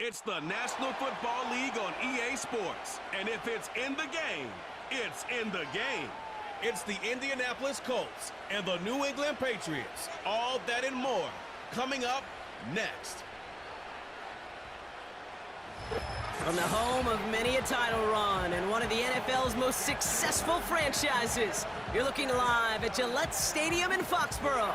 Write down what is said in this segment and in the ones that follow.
It's the National Football League on EA Sports. And if it's in the game, it's in the game. It's the Indianapolis Colts and the New England Patriots. All that and more coming up next. From the home of many a title run and one of the NFL's most successful franchises, you're looking live at Gillette Stadium in Foxborough.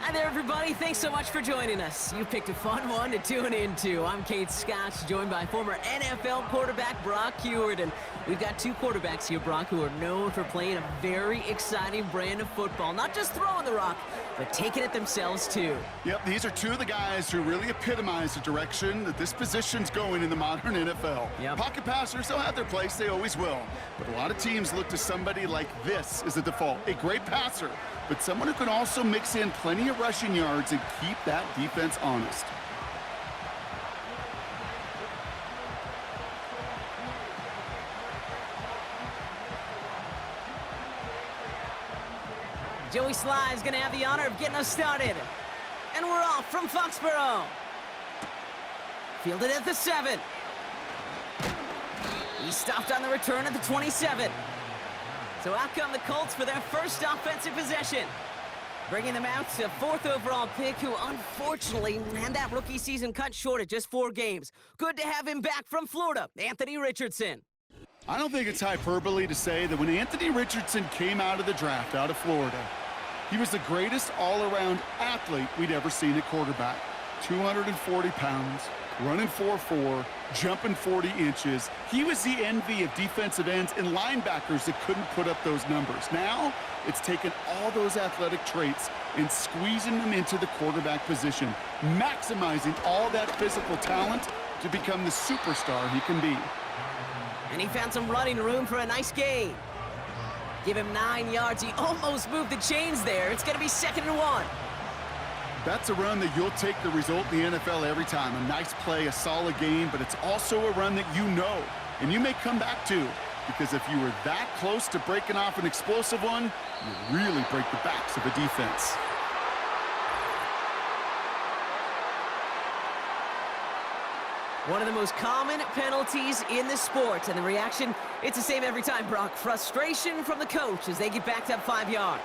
Hi there, everybody. Thanks so much for joining us. You picked a fun one to tune into. I'm Kate Scotch, joined by former NFL quarterback Brock Huard. And we've got two quarterbacks here, Brock, who are known for playing a very exciting brand of football. Not just throwing the rock, but taking it themselves, too. Yep, these are two of the guys who really epitomize the direction that this position's going in the modern NFL. Yep. Pocket passers, they'll have their place. They always will. But a lot of teams look to somebody like this as a default. A great passer, but someone who can also mix in plenty of rushing yards and keep that defense honest. Joey Sly is going to have the honor of getting us started. And we're off from Foxborough. Fielded at the 7. He stopped on the return at the 27. So out come the Colts for their first offensive possession. Bringing them out to 4th overall pick, who unfortunately had that rookie season cut short at just 4 games. Good to have him back from Florida, Anthony Richardson. I don't think it's hyperbole to say that when Anthony Richardson came out of the draft out of Florida, he was the greatest all-around athlete we'd ever seen at quarterback. 240 pounds, running 4.4, jumping 40 inches. He was the envy of defensive ends and linebackers that couldn't put up those numbers. Now, it's taken all those athletic traits and squeezing them into the quarterback position, maximizing all that physical talent to become the superstar he can be. And he found some running room for a nice gain. Give him 9 yards. He almost moved the chains there. It's going to be 2nd and 1. That's a run that you'll take the result in the NFL every time. A nice play, a solid game, but it's also a run that you know, and you may come back to, because if you were that close to breaking off an explosive one, you really break the backs of a defense. One of the most common penalties in the sport, and the reaction, it's the same every time, Brock. Frustration from the coach as they get backed up 5 yards.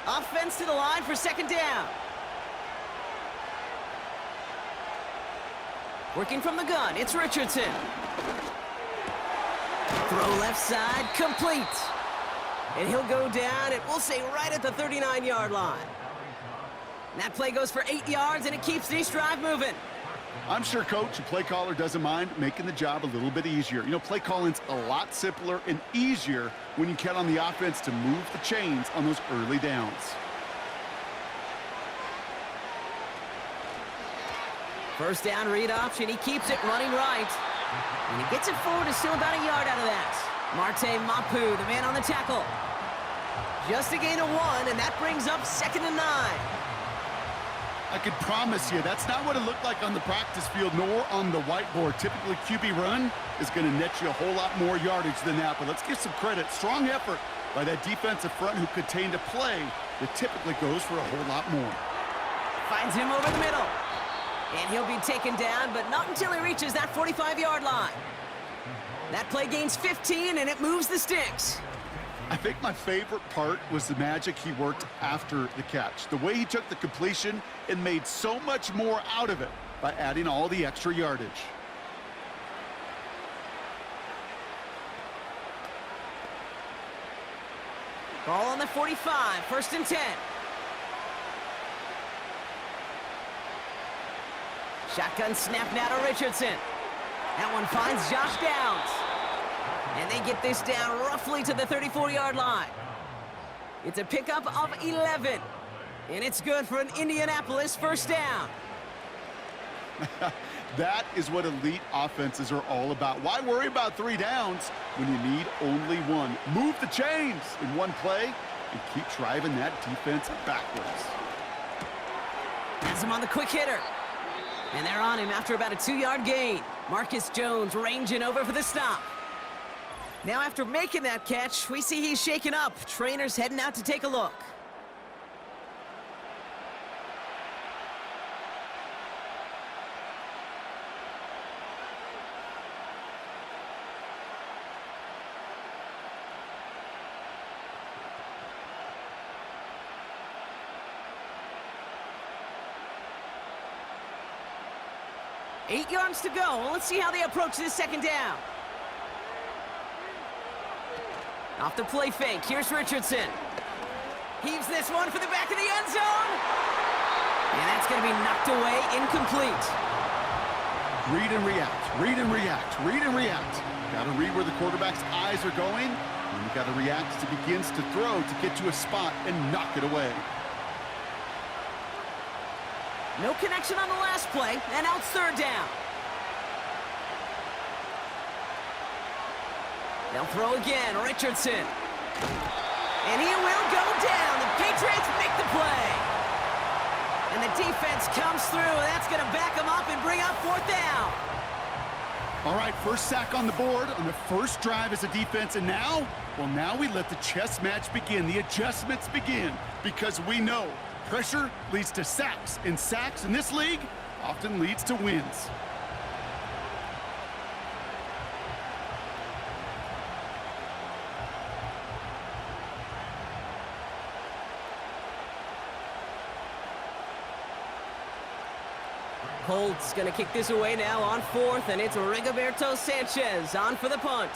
Offense to the line for 2nd down. Working from the gun, it's Richardson. Throw left side, complete. And he'll go down, and we'll say right at the 39-yard line. And that play goes for 8 yards, and it keeps this drive moving. I'm sure coach and play caller doesn't mind making the job a little bit easier. You know, play calling's a lot simpler and easier when you count on the offense to move the chains on those early downs. First down read option. He keeps it running right. And he gets it forward. Is still about a yard out of that. Marte Mapu, the man on the tackle. Just a gain of 1, and that brings up 2nd and 9. I can promise you that's not what it looked like on the practice field nor on the whiteboard. Typically, QB run is going to net you a whole lot more yardage than that, but let's give some credit. Strong effort by that defensive front who contained a play that typically goes for a whole lot more. Finds him over the middle. And he'll be taken down, but not until he reaches that 45-yard line. That play gains 15, and it moves the sticks. I think my favorite part was the magic he worked after the catch. The way he took the completion and made so much more out of it by adding all the extra yardage. Ball on the 45, 1st and 10. Shotgun snap now to Richardson. That one finds Josh Downs. And they get this down roughly to the 34-yard line. It's a pickup of 11. And it's good for an Indianapolis 1st down. That is what elite offenses are all about. Why worry about 3 downs when you need only 1? Move the chains in one play and keep driving that defense backwards. Has him on the quick hitter. And they're on him after about a 2-yard gain. Marcus Jones ranging over for the stop. Now after making that catch, we see he's shaken up. Trainers heading out to take a look. 8 yards to go. Let's see how they approach this second down. Off the play fake. Here's Richardson. Heaves this one for the back of the end zone. And that's going to be knocked away, incomplete. Read and react, read and react, read and react. Got to read where the quarterback's eyes are going, and you got to react as he begins to throw to get to a spot and knock it away. No connection on the last play, and now it's third down. They'll throw again, Richardson. And he will go down. The Patriots make the play. And the defense comes through, and that's going to back them up and bring up fourth down. All right, first sack on the board on the first drive as a defense, and now, well, now we let the chess match begin. The adjustments begin, because we know pressure leads to sacks, and sacks in this league often leads to wins. Colts going to kick this away now on fourth, and it's Rigoberto Sanchez on for the punt.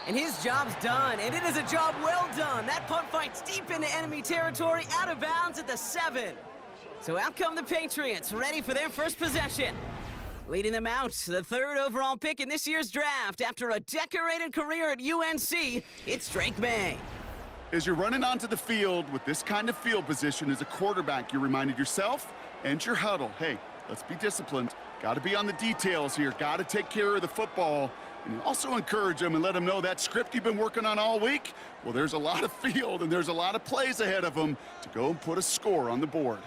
And his job's done, and it is a job well done. That punt fights deep into enemy territory, out of bounds at the 7. So out come the Patriots, ready for their first possession. Leading them out, the third overall pick in this year's draft. After a decorated career at UNC, it's Drake May. As you're running onto the field with this kind of field position as a quarterback, you reminded yourself and your huddle, hey, let's be disciplined. Got to be on the details here. Got to take care of the football. And you also encourage them and let them know that script you've been working on all week, well, there's a lot of field and there's a lot of plays ahead of them to go and put a score on the board.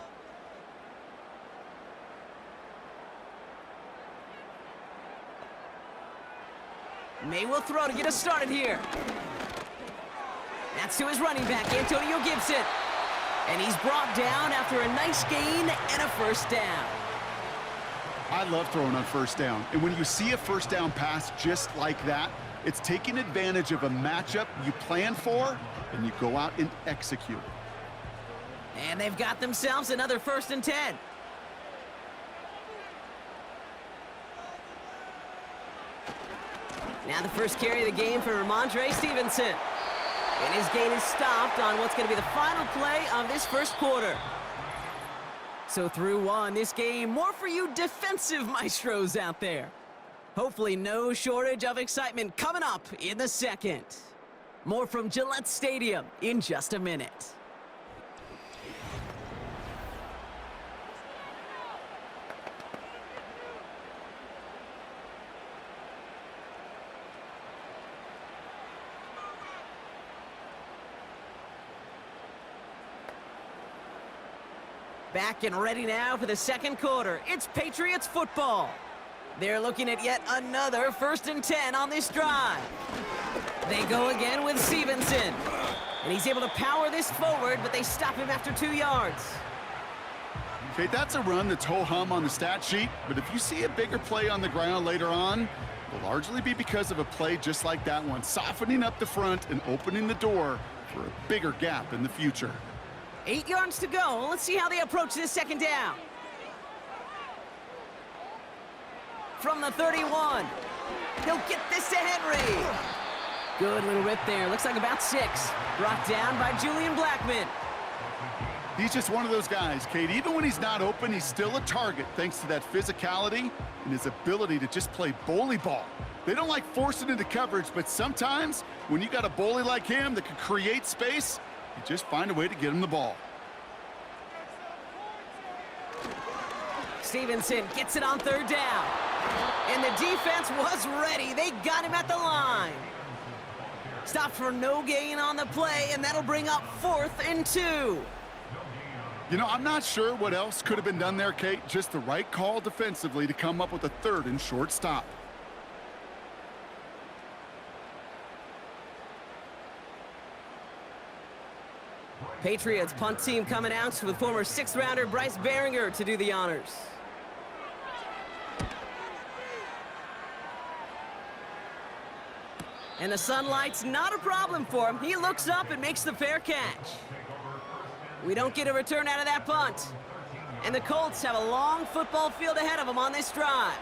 May will throw to get us started here. That's to his running back, Antonio Gibson. And he's brought down after a nice gain and a first down. I love throwing on first down. And when you see a first down pass just like that, it's taking advantage of a matchup you plan for, and you go out and execute. And they've got themselves another 1st and 10. Now the first carry of the game for Ramondre Stevenson. And his gain is stopped on what's going to be the final play of this first quarter. So through one, this game, more for you defensive maestros out there. Hopefully no shortage of excitement coming up in the second. More from Gillette Stadium in just a minute. Back and ready now for the second quarter. It's Patriots football. They're looking at yet another 1st and 10 on this drive. They go again with Stevenson. And he's able to power this forward, but they stop him after 2 yards. Okay, that's a run that's ho-hum on the stat sheet, but if you see a bigger play on the ground later on, it will largely be because of a play just like that one, softening up the front and opening the door for a bigger gap in the future. 8 yards to go. Let's see how they approach this second down. From the 31. He'll get this to Henry. Good little rip there. Looks like about 6. Brought down by Julian Blackmon. He's just one of those guys, Kate. Even when he's not open, he's still a target thanks to that physicality and his ability to just play bully ball. They don't like forcing into coverage, but sometimes when you got a bully like him that can create space, you just find a way to get him the ball. Stevenson gets it on 3rd down. And the defense was ready. They got him at the line. Stopped for no gain on the play, and that'll bring up 4th and 2. You know, I'm not sure what else could have been done there, Kate. Just the right call defensively to come up with a 3rd and short stop. Patriots punt team coming out with former 6th-rounder Bryce Behringer to do the honors. And the sunlight's not a problem for him. He looks up and makes the fair catch. We don't get a return out of that punt. And the Colts have a long football field ahead of them on this drive.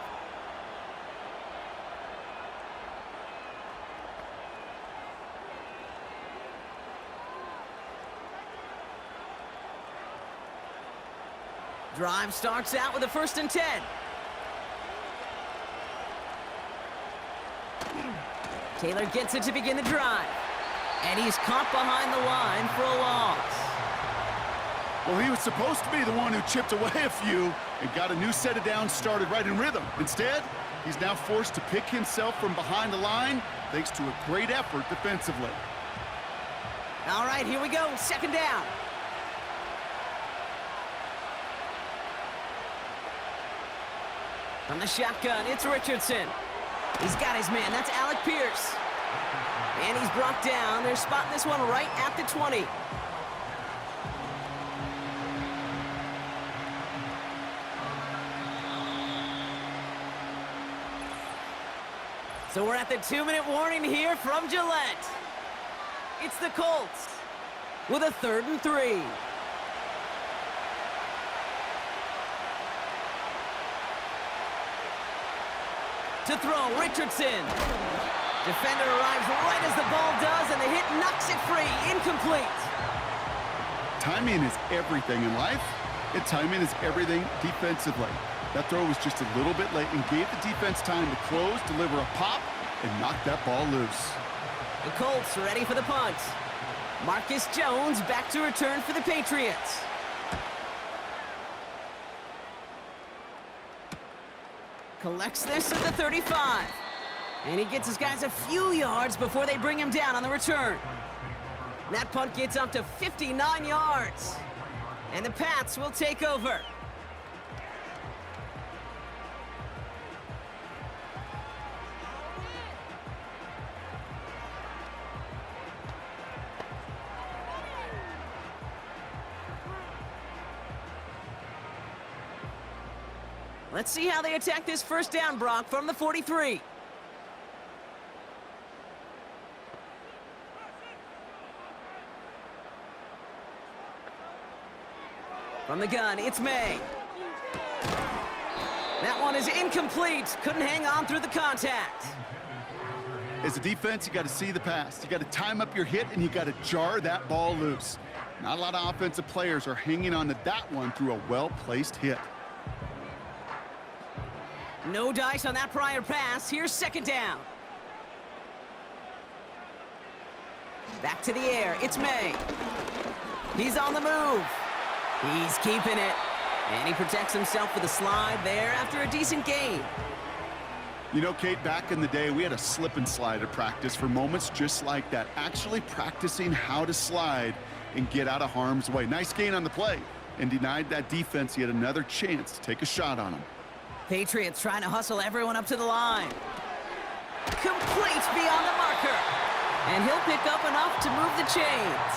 Drive starts out with a 1st and 10. Taylor gets it to begin the drive. And he's caught behind the line for a loss. Well, he was supposed to be the one who chipped away a few and got a new set of downs started right in rhythm. Instead, he's now forced to pick himself from behind the line thanks to a great effort defensively. All right, here we go. 2nd down. From the shotgun, it's Richardson. He's got his man. That's Alec Pierce. And he's brought down. They're spotting this one right at the 20. So we're at the 2-minute warning here from Gillette. It's the Colts with a 3rd and 3. To throw, Richardson. Defender arrives right as the ball does, and the hit knocks it free. Incomplete. Timing is everything in life, and timing is everything defensively. That throw was just a little bit late and gave the defense time to close, deliver a pop, and knock that ball loose. The Colts ready for the punt. Marcus Jones back to return for the Patriots. Collects this at the 35. And he gets his guys a few yards before they bring him down on the return. That punt gets up to 59 yards. And the Pats will take over. Let's see how they attack this 1st down, Brock, from the 43. From the gun, it's May. That one is incomplete. Couldn't hang on through the contact. As a defense, you got to see the pass. You got to time up your hit, and you got to jar that ball loose. Not a lot of offensive players are hanging on to that one through a well-placed hit. No dice on that prior pass. Here's 2nd down. Back to the air. It's May. He's on the move. He's keeping it. And he protects himself with a slide there after a decent gain. You know, Kate, back in the day, we had a slip and slide at practice for moments just like that. Actually practicing how to slide and get out of harm's way. Nice gain on the play, and denied that defense yet another chance to take a shot on him. Patriots trying to hustle everyone up to the line. Complete beyond the marker. And he'll pick up enough to move the chains.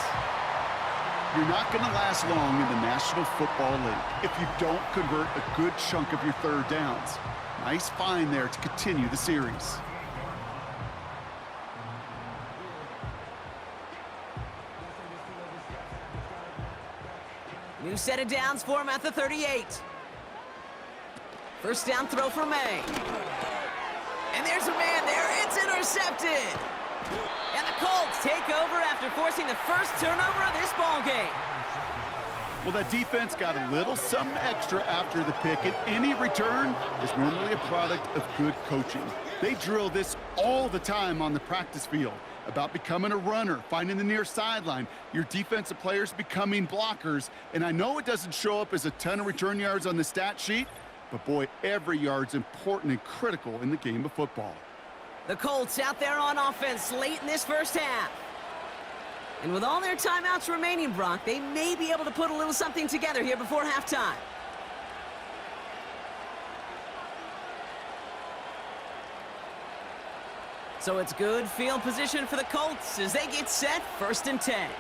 You're not going to last long in the National Football League if you don't convert a good chunk of your 3rd downs. Nice find there to continue the series. New set of downs for him at the 38. 1st down throw for May. And there's a man there. It's intercepted. And the Colts take over after forcing the 1st turnover of this ballgame. Well, that defense got a little something extra after the pick, and any return is normally a product of good coaching. They drill this all the time on the practice field about becoming a runner, finding the near sideline, your defensive players becoming blockers. And I know it doesn't show up as a ton of return yards on the stat sheet, but boy, every yard's important and critical in the game of football. The Colts out there on offense late in this 1st half. And with all their timeouts remaining, Brock, they may be able to put a little something together here before halftime. So it's good field position for the Colts as they get set 1st and 10.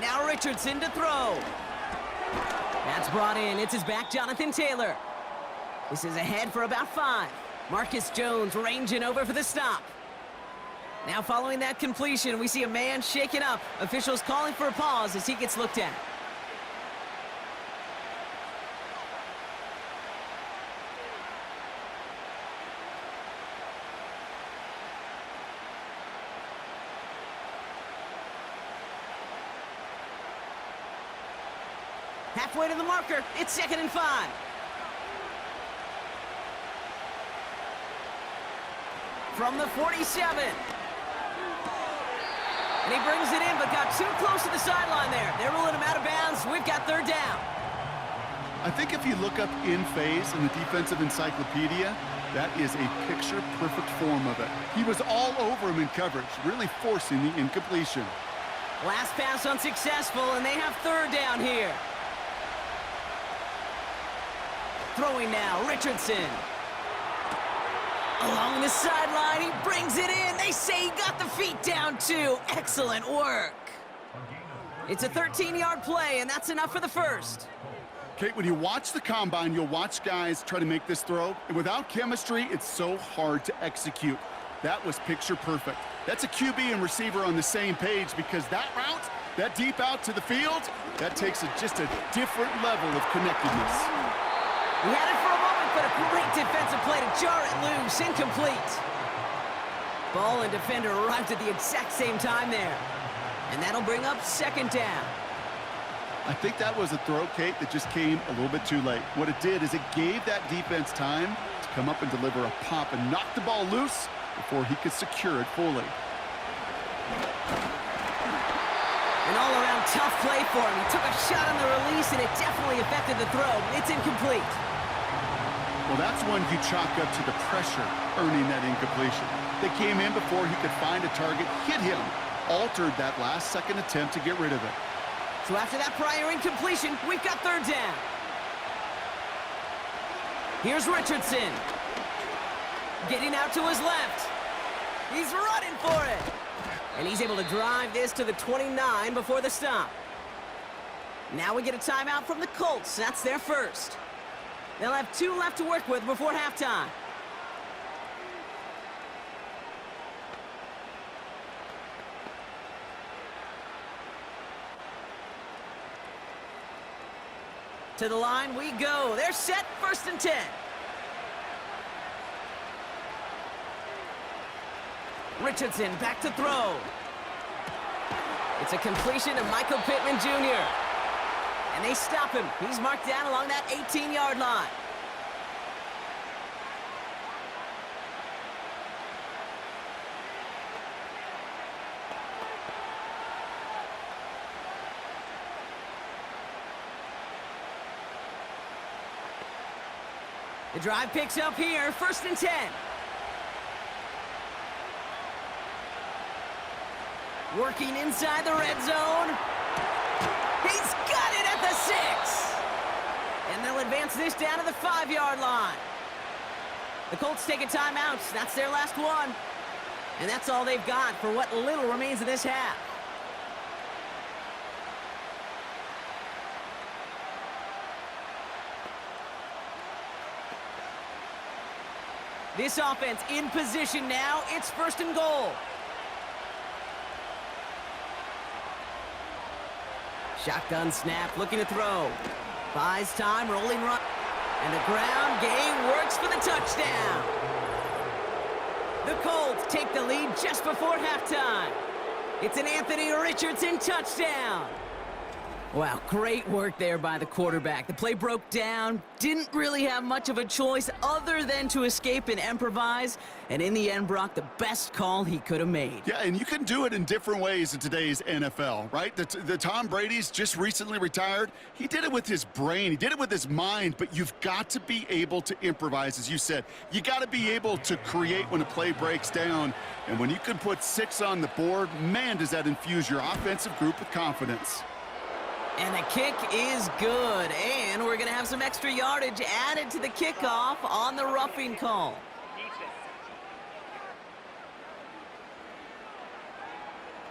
Now Richardson to throw. That's brought in. It's his back, Jonathan Taylor. This is ahead for about 5. Marcus Jones ranging over for the stop. Now following that completion, we see a man shaken up. Officials calling for a pause as he gets looked at. Halfway to the marker, it's 2nd and 5. From the 47. And he brings it in, but got too close to the sideline there. They're ruling him out of bounds. We've got 3rd down. I think if you look up in phase in the defensive encyclopedia, that is a picture-perfect form of it. He was all over him in coverage, really forcing the incompletion. Last pass unsuccessful, and they have 3rd down here. Throwing now, Richardson. Along the sideline, he brings it in. They say he got the feet down, too. Excellent work. It's a 13-yard play, and that's enough for the first. Kate, when you watch the combine, you'll watch guys try to make this throw, and without chemistry, it's so hard to execute. That was picture perfect. That's a QB and receiver on the same page, because that route, that deep out to the field, that takes just a different level of connectedness. We had it for a moment, but a great defensive play to jar it loose. Incomplete. Ball and defender arrived at the exact same time there. And that'll bring up 2nd down. I think that was a throw, Kate, that just came a little bit too late. What it did is it gave that defense time to come up and deliver a pop and knock the ball loose before he could secure it fully. An all-around tough play for him. He took a shot on the release, and it definitely affected the throw. It's incomplete. Well, that's one you chalk up to the pressure earning that incompletion. They came in before he could find a target, hit him, altered that last-second attempt to get rid of it. So after that prior incompletion, we've got 3rd down. Here's Richardson. Getting out to his left. He's running for it. And he's able to drive this to the 29 before the stop. Now we get a timeout from the Colts. That's their first. They'll have 2 left to work with before halftime. To the line we go. They're set, 1st and 10. Richardson back to throw. It's a completion to Michael Pittman Jr. And they stop him. He's marked down along that 18-yard line. The drive picks up here, 1st and 10. Working inside the red zone. He's got it at the 6. And they'll advance this down to the 5-yard line. The Colts take a timeout. That's their last one. And that's all they've got for what little remains of this half. This offense in position now. It's 1st and goal. Shotgun snap, looking to throw. Buys time, rolling run. And the ground game works for the touchdown. The Colts take the lead just before halftime. It's an Anthony Richardson touchdown. Wow, great work there by the quarterback. The play broke down, didn't really have much of a choice other than to escape and improvise, and in the end, Brock, the best call he could have made. Yeah, and you can do it in different ways in today's NFL, right? The Tom Brady's just recently retired. He did it with his brain. He did it with his mind, but you've got to be able to improvise, as you said. You got to be able to create when a play breaks down, and when you can put 6 on the board, man, does that infuse your offensive group with confidence. And the kick is good, and we're going to have some extra yardage added to the kickoff on the roughing call.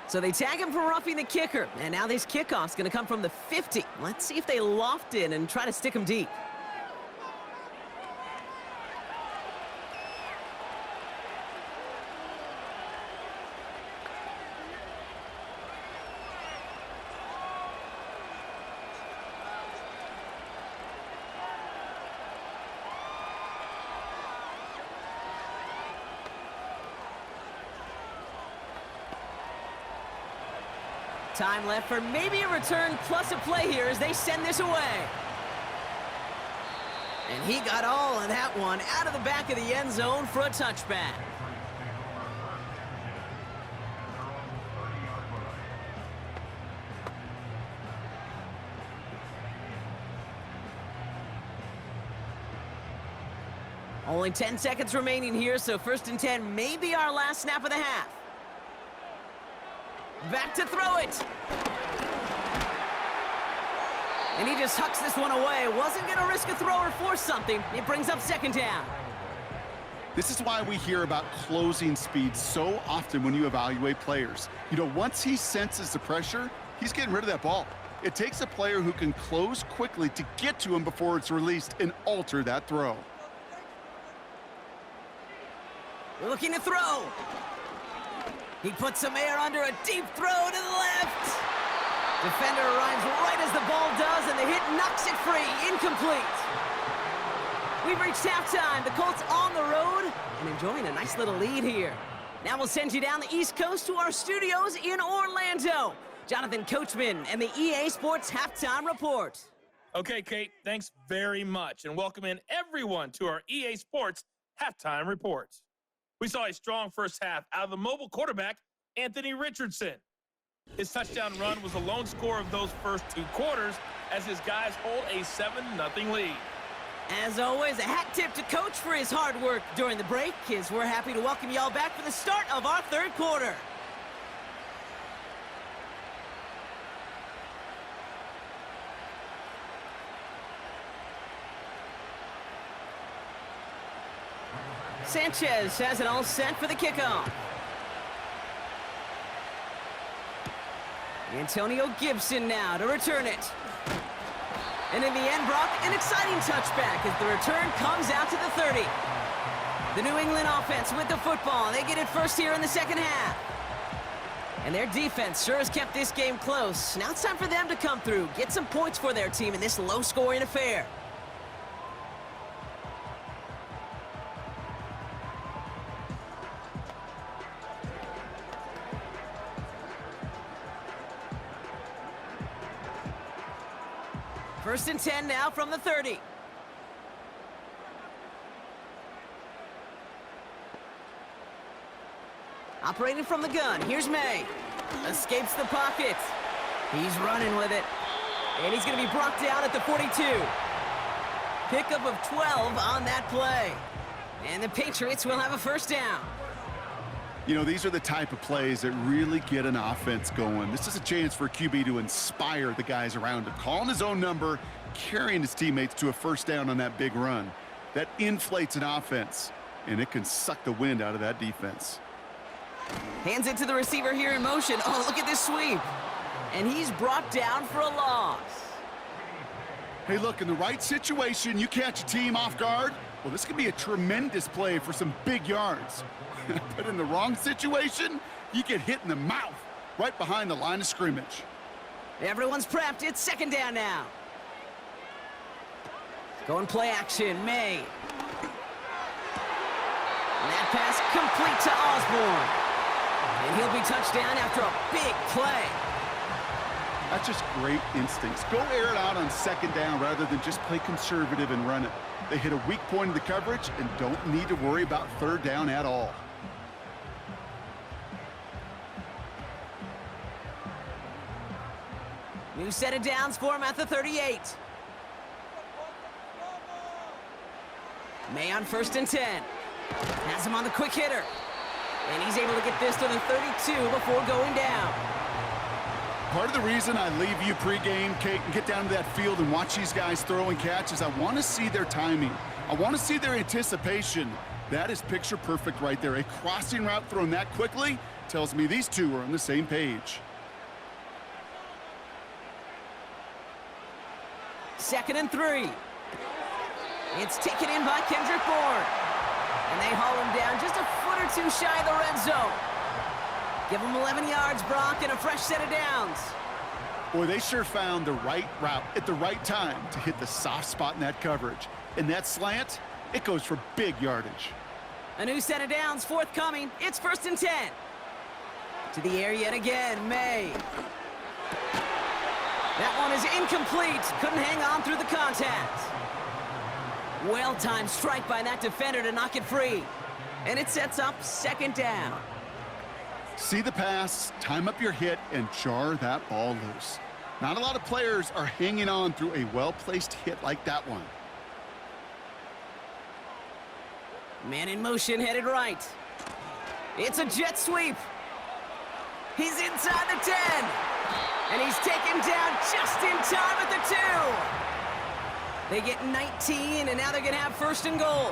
So they tag him for roughing the kicker, and now this kickoff's going to come from the 50. Let's see if they loft it and try to stick him deep. Time left for maybe a return plus a play here as they send this away. And he got all of that one out of the back of the end zone for a touchback. Only 10 seconds remaining here, so 1st and 10 may be our last snap of the half. Back to throw it. And he just hucks this one away. Wasn't going to risk a throw or force something. It brings up 2nd down. This is why we hear about closing speed so often when you evaluate players. You know, once he senses the pressure, he's getting rid of that ball. It takes a player who can close quickly to get to him before it's released and alter that throw. We're looking to throw. He puts some air under a deep throw to the left. Defender arrives right as the ball does, and the hit knocks it free. Incomplete. We've reached halftime. The Colts on the road and enjoying a nice little lead here. Now we'll send you down the East Coast to our studios in Orlando. Jonathan Coachman and the EA Sports Halftime Report. Okay, Kate, thanks very much, and welcome in everyone to our EA Sports Halftime Report. We saw a strong first half out of the mobile quarterback, Anthony Richardson. His touchdown run was the lone score of those first 2 quarters as his guys hold a 7-0 lead. As always, a hat tip to Coach for his hard work during the break, as we're happy to welcome y'all back for the start of our 3rd quarter. Sanchez has it all set for the kickoff. Antonio Gibson now to return it. And in the end, Brock, an exciting touchback as the return comes out to the 30. The New England offense with the football. They get it first here in the 2nd half. And their defense sure has kept this game close. Now it's time for them to come through, get some points for their team in this low-scoring affair. First and 10 now from the 30. Operating from the gun, here's May. Escapes the pocket. He's running with it. And he's going to be brought down at the 42. Pickup of 12 on that play. And the Patriots will have a 1st down. You know, these are the type of plays that really get an offense going. This is a chance for a QB to inspire the guys around him. Calling his own number, carrying his teammates to a 1st down on that big run. That inflates an offense, and it can suck the wind out of that defense. Hands it to the receiver here in motion. Oh, look at this sweep. And he's brought down for a loss. Hey, look, in the right situation, you catch a team off guard. Well, this could be a tremendous play for some big yards. But in the wrong situation, you get hit in the mouth right behind the line of scrimmage. Everyone's prepped. It's 2nd down now. Going play action, May. And that pass complete to Osborne. And he'll be touched down after a big play. That's just great instincts. Go air it out on 2nd down rather than just play conservative and run it. They hit a weak point in the coverage and don't need to worry about 3rd down at all. New set of downs for him at the 38. May on 1st and 10. Has him on the quick hitter. And he's able to get this to the 32 before going down. Part of the reason I leave you pregame, Kate, and get down to that field and watch these guys throw and catch is I want to see their timing. I want to see their anticipation. That is picture perfect right there. A crossing route thrown that quickly tells me these two are on the same page. 2nd and 3. It's taken in by Kendrick Bourne. And they haul him down just a foot or 2 shy of the red zone. Give him 11 yards, Brock, and a fresh set of downs. Boy, they sure found the right route at the right time to hit the soft spot in that coverage. And that slant, it goes for big yardage. A new set of downs forthcoming. It's 1st and 10. To the air yet again, May. That one is incomplete. Couldn't hang on through the contact. Well-timed strike by that defender to knock it free. And it sets up second down. See the pass, time up your hit, and jar that ball loose. Not a lot of players are hanging on through a well-placed hit like that one. Man in motion, headed right. It's a jet sweep. He's inside the 10. And he's taken down just in time at the 2. They get 19, and now they're going to have first and goal.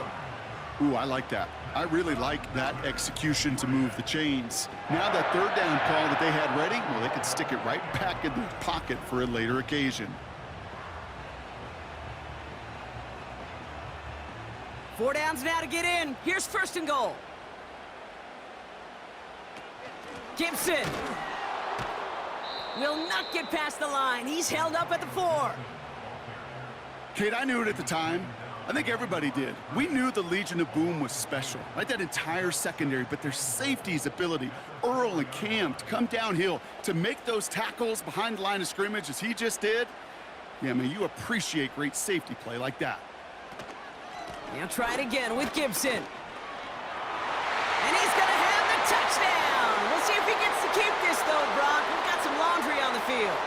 Ooh, I like that. I really like that execution to move the chains. Now that third down call that they had ready, well, they could stick it right back in their pocket for a later occasion. 4 downs now to get in. Here's first and goal. Gibson will not get past the line. He's held up at the 4. Kate, I knew it at the time. I think everybody did. We knew the Legion of Boom was special, right? That entire secondary, but their safety's ability, Earl and Cam, to come downhill, to make those tackles behind the line of scrimmage as he just did. Yeah, man, you appreciate great safety play like that. Now try it again with Gibson. And he's going to have the touchdown. We'll see if he gets to keep this, though, Brock. We've got some laundry on the field.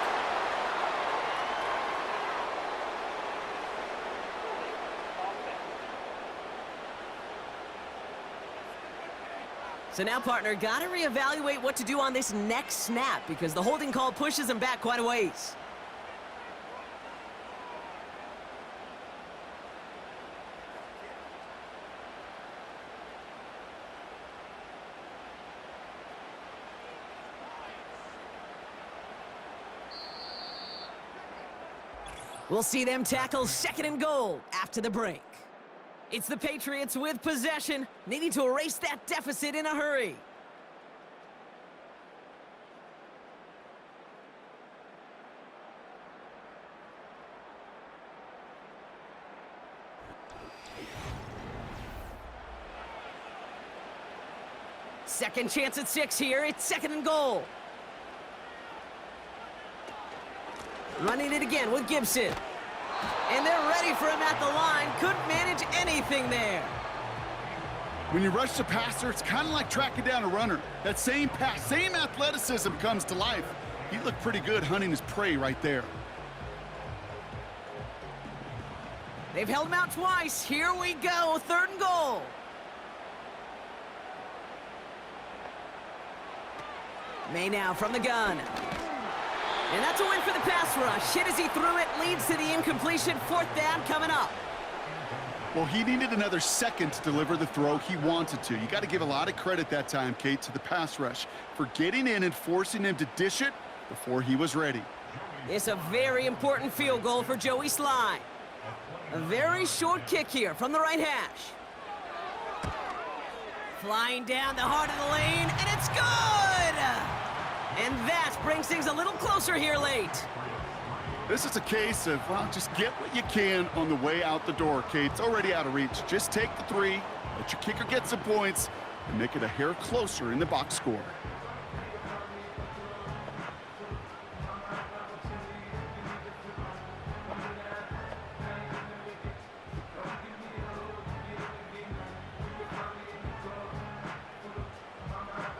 So now, partner, got to reevaluate what to do on this next snap because the holding call pushes him back quite a ways. We'll see them tackle second and goal after the break. It's the Patriots with possession, needing to erase that deficit in a hurry. Second chance at 6 here. It's second and goal. Running it again with Gibson. And they're ready for him at the line. Couldn't manage anything there. When you rush the passer, it's kind of like tracking down a runner. That same pass, same athleticism comes to life. He looked pretty good hunting his prey right there. They've held him out twice. Here we go. Third and goal. May now from the gun. And that's a win for the pass rush. Hit as he threw it, leads to the incompletion. Fourth down coming up. Well, he needed another second to deliver the throw he wanted to. You got to give a lot of credit that time, Kate, to the pass rush for getting in and forcing him to dish it before he was ready. It's a very important field goal for Joey Sly. A very short kick here from the right hash. Flying down the heart of the lane, and it's good! And that brings things a little closer here late. This is a case of, well, just get what you can on the way out the door, Kate. It's already out of reach. Just take the 3, let your kicker get some points, and make it a hair closer in the box score.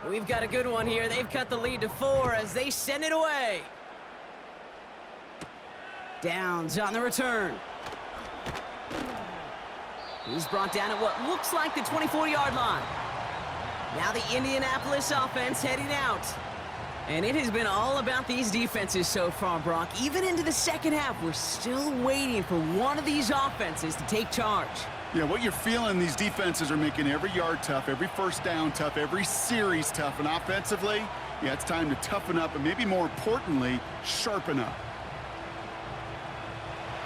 We've got a good one here. They've cut the lead to 4 as they send it away. Downs on the return. He's brought down at what looks like the 24-yard line. Now the Indianapolis offense heading out. And it has been all about these defenses so far, Brock. Even into the second half, we're still waiting for one of these offenses to take charge. Yeah, what you're feeling, these defenses are making every yard tough, every first down tough, every series tough. And offensively, yeah, it's time to toughen up and maybe more importantly, sharpen up.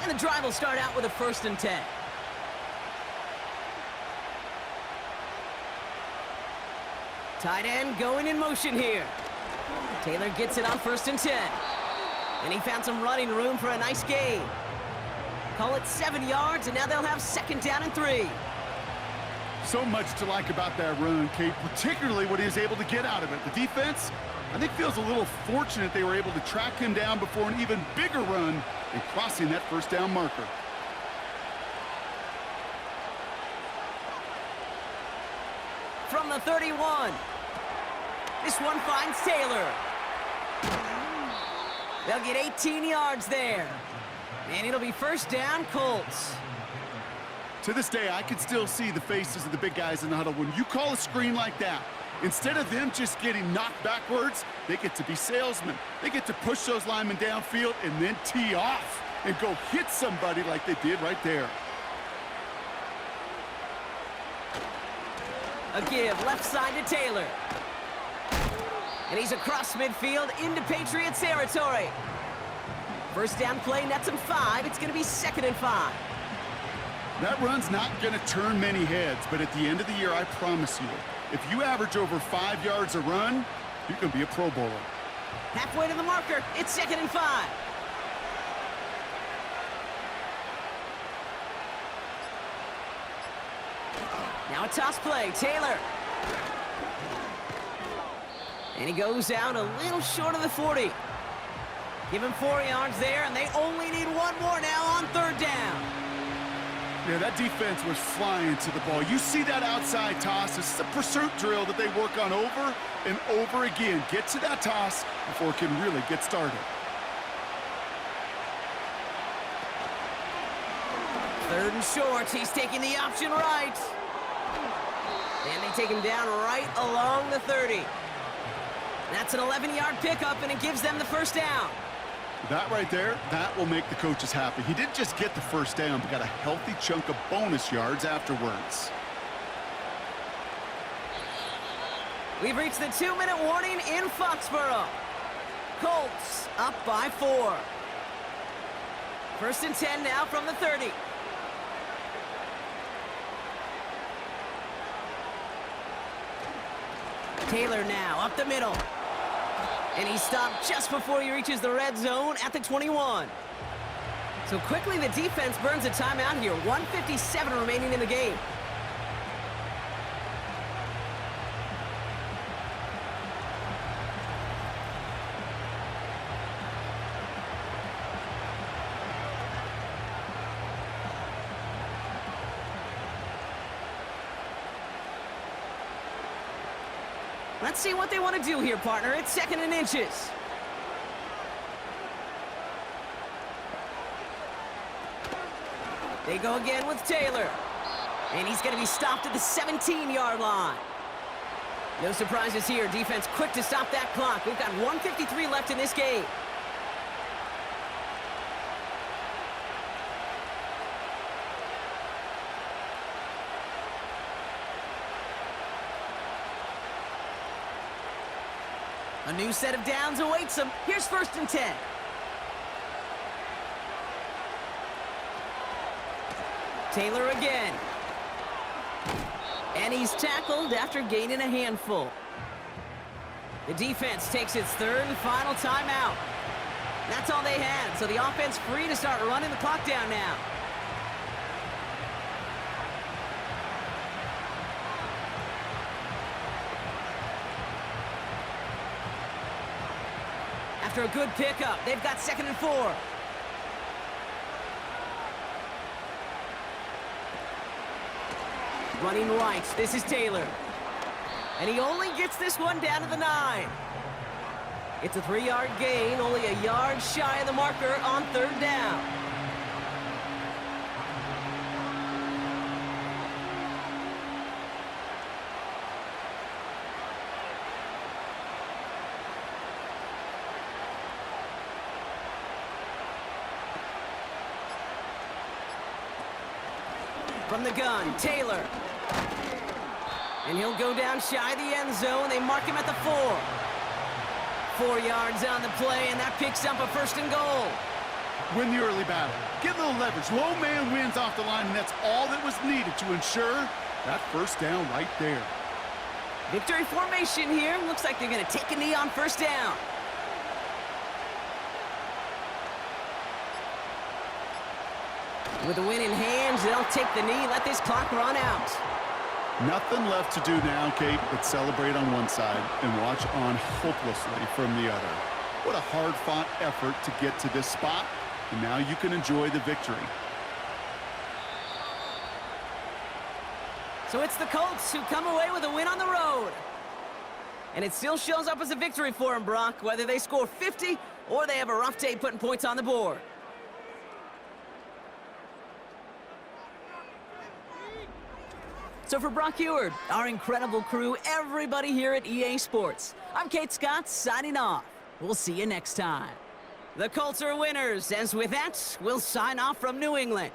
And the drive will start out with a 1st and 10. Tight end going in motion here. Taylor gets it on 1st and 10. And he found some running room for a nice gain. Call it 7 yards, and now they'll have 2nd down and 3. So much to like about that run, Kate, particularly what he was able to get out of it. The defense, I think, feels a little fortunate they were able to track him down before an even bigger run and crossing that first down marker. From the 31. This one finds Taylor. They'll get 18 yards there. And it'll be first down, Colts. To this day, I can still see the faces of the big guys in the huddle. When you call a screen like that, instead of them just getting knocked backwards, they get to be salesmen. They get to push those linemen downfield and then tee off and go hit somebody like they did right there. A give left side to Taylor. And he's across midfield into Patriots territory. First down play nets him 5. It's going to be 2nd and 5. That run's not going to turn many heads, but at the end of the year, I promise you, if you average over 5 yards a run, you're going to be a Pro Bowler. Halfway to the marker. It's 2nd and 5. Now a toss play. Taylor. And he goes out a little short of the 40. Give him 4 yards there, and they only need 1 more now on 3rd down. Yeah, that defense was flying to the ball. You see that outside toss. This is a pursuit drill that they work on over and over again. Get to that toss before it can really get started. 3rd and short. He's taking the option right. And they take him down right along the 30. That's an 11-yard pickup, and it gives them the first down. That right there, that will make the coaches happy. He didn't just get the first down, but got a healthy chunk of bonus yards afterwards. We've reached the 2-minute warning in Foxborough. Colts up by 4. 1st and 10 now from the 30. Taylor now up the middle. And he stopped just before he reaches the red zone at the 21. So quickly the defense burns a timeout here. 1:57 remaining in the game. Let's see what they want to do here, partner. It's 2nd and inches. They go again with Taylor. And he's going to be stopped at the 17-yard line. No surprises here. Defense quick to stop that clock. We've got 1:53 left in this game. A new set of downs awaits them. Here's 1st and 10. Taylor again. And he's tackled after gaining a handful. The defense takes its 3rd and final timeout. That's all they had, so the offense free to start running the clock down now. After a good pickup, they've got 2nd and 4. Running right, this is Taylor. And he only gets this one down to the 9. It's a 3-yard gain, only a yard shy of the marker on 3rd down. From the gun, Taylor. And he'll go down shy of the end zone. They mark him at the 4. 4 yards on the play, and that picks up a 1st and goal. Win the early battle. Get a little leverage. Low man wins off the line, and that's all that was needed to ensure that first down right there. Victory formation here. Looks like they're going to take a knee on 1st down. With the win in hand, they'll take the knee, let this clock run out. Nothing left to do now, Kate, but celebrate on one side and watch on hopelessly from the other. What a hard-fought effort to get to this spot, and now you can enjoy the victory. So it's the Colts who come away with a win on the road. And it still shows up as a victory for them, Brock, whether they score 50 or they have a rough day putting points on the board. So for Brock Eward, our incredible crew, everybody here at EA Sports, I'm Kate Scott signing off. We'll see you next time. The Colts are winners, as with that, we'll sign off from New England.